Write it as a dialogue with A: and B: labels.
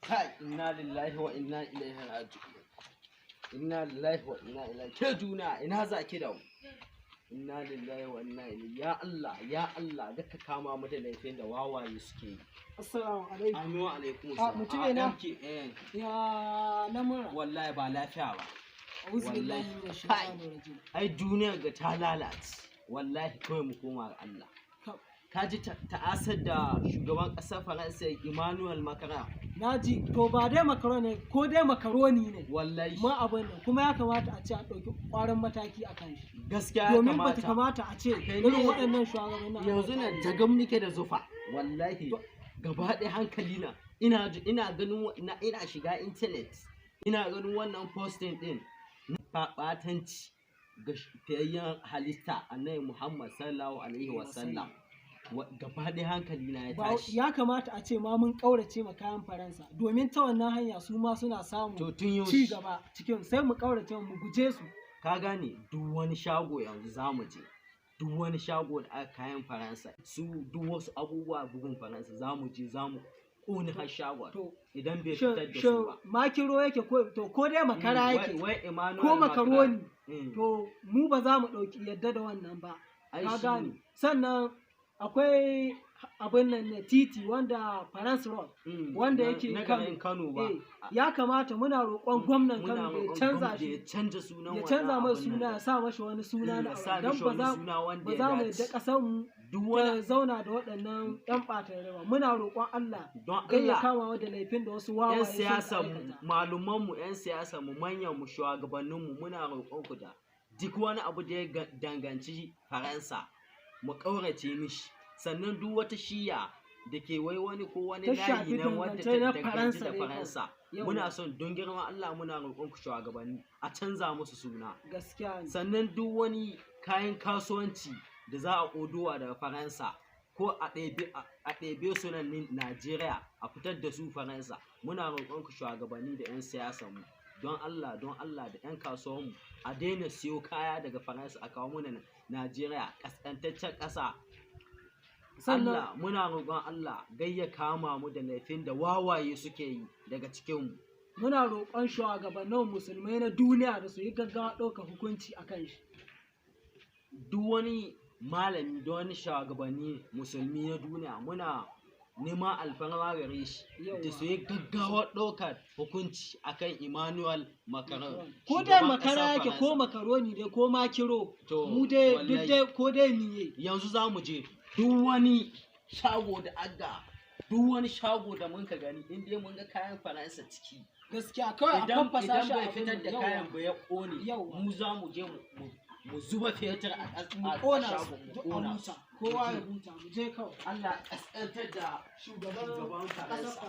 A: Kai, inna lillahi wa inna ilaihi raji'un. Inna lillahi wa inna ilaihi. Ke juna ina za ki da mu? Inna lillahi wa inna ilaihi. Ya Allah, da ka kama mu da laifin da wawaye suke yi.
B: Assalamu alaikum.
A: Amin wa alaikum
B: A mutume na?
A: eh.
B: Ya lamura.
A: Wallahi ba lafiya ba.
B: A'udhu billahi minash shaitanir rajim.
A: Ai duniyar ga ta lalace. Wallahi kawai mu koma ga Allah. Ka ji ta'asar da shugaban ƙasar Faransa Emmanuel Macron.
B: Naji to ba dai makaroni ko dai makaroni ne.
A: Wallahi.
B: Ma abin nan kuma ya kamata a ce a ɗauki ƙwarin mataki a kan shi.
A: Gaskiya ya
B: Domin
A: kamata.
B: ba ta kamata a ce
A: Kai
B: irin
A: ne
B: waɗannan shugabannin.
A: yanzu na jagam nike da zufa. Wallahi gaba ɗaya hankali na ina ganin ina shiga internet ina ganin wannan posting din na ɓatanci ga fiyayyen halitta annabi Muhammad sallallahu alaihi wasallam. Gaba ɗaya hankali na ya tashi.
B: Ya kamata a ce ma mun ƙaurace ma kayan Faransa domin ta wannan hanya su ma suna samun ci gaba cikin sai mu ƙaurace mu guje su.
A: Ka gane duk wani shago yanzu za mu je duk wani shago da aka kayan Faransa su duk wasu abubuwa bugun Faransa za mu je za mu ƙone har shagon idan bai fitar da su ba.
B: Makiro yake ko dai makara yake ko makaroni to mu ba za mu ɗauki yadda da wannan ba. Ka gane sannan akwai abin nan ne titi wanda France Road wanda yake
A: Kano ba.
B: Ya kamata muna roƙon gwamnan Kano ya canza shi
A: ya
B: canza mai suna ya sa mashi wani suna na don ba za mu yadda ƙasar mu ta zauna da waɗannan ƴan ɓata rewa. Muna roƙon Allah don ya kama da laifin da wasu wawaye
A: ƴan siyasa mu maluman mu ƴan siyasa mu manyan mu shugabannin mu muna roƙon ku da duk wani abu da ya danganci Faransa mu ƙaurace mishi sannan duk wata shiya da ke wai wani ko wani layi nan wadda ta danganci da Faransa muna son don girma Allah muna roƙon ku shugabanni a canza musu suna sannan duk wani kayan kasuwanci da za a odowa daga Faransa ko a ɗebe su nan Najeriya a fitar da su Faransa muna roƙon ku shugabanni da 'yan siyasa mu don Allah da 'yan kasuwanmu a daina siyo kaya daga Faransa a kawo mana Najeriya ƙasƙantaccen ƙasa. Allah muna roƙon Allah gayya kama mu da laifin da wawaye suke yi daga cikinmu.
B: Muna roƙon shugabannin musulmai na duniya da su yi gaggawa ɗaukar hukunci a kan shi.
A: Duk wani malami da wani shugabanni musulmi na duniya muna neman alfarma gare shi da su yi gaggawa ɗaukar hukunci akan Emmanuel Macron.
B: Ko dai makara yake ko makaroni dai ko makiro mu dai duk dai ko dai miye.
A: Yanzu za mu je duk wani shago da duk wani shago da mun ka gani in dai mun ga kayan Faransa ciki.
B: Gaskiya kawai a fafasa shi
A: idan bai fitar da kayan ba ya ƙone mu za mu je mu zuba fetur a shago mu ƙona su.
B: Kowa ya huta mu je kawai.
A: Allah ƙasƙantar da shugaban Faransa.